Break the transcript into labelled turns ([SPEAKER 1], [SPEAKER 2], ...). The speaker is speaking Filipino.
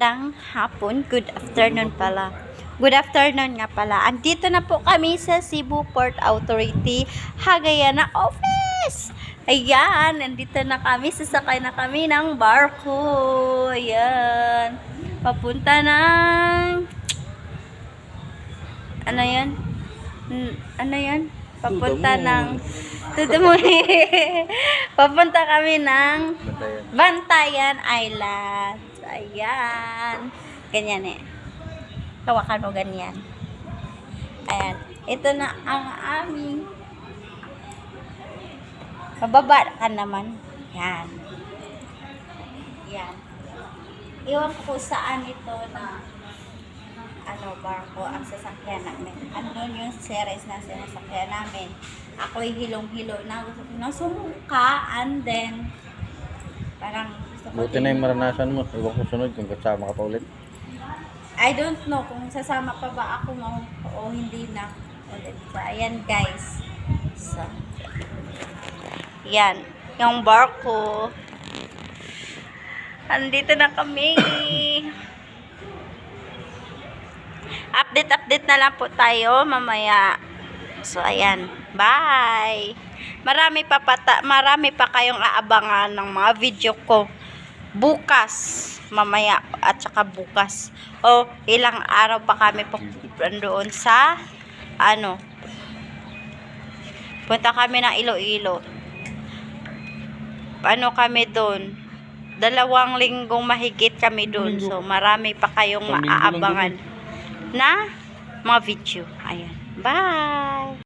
[SPEAKER 1] Magandang hapon, good afternoon pala. Good afternoon nga pala. Andito na po kami sa Cebu Port Authority, Hagayana Office. Ayan, nandito na kami. Sasakay na kami ng barko. Ayan. Papunta ng... Ano yan? Ano yan? Papunta ng... To the moon. Papunta kami ng Bantayan Island. Ayan. Ganyan eh. Hawakan mo ganyan. Ayan. Ito na ang aming mababa ka naman. Yan. Yan. Iwan ko saan ito na barko ang sasakyan namin. Andun yung series na sinasakyan namin. Ako'y hilong-hilo na gusto ko na sumuka and then parang
[SPEAKER 2] Buti na yung maranasan mo. Iwan ko sunod kung kasama ka pa ulit.
[SPEAKER 1] I don't know kung sasama pa ba ako o hindi na ulit. So, ayan guys. So, yan. Yung barko. Andito na kami. Update na lang po tayo mamaya. So, ayan. Bye! Marami pa kayong aabangan ng mga video ko bukas, mamaya, at saka bukas. O, ilang araw pa kami doon sa, punta kami ng Iloilo. Kami doon? 2 linggong mahigit kami doon. So, marami pa kayong maaabangan na mga video. Ayan. Bye!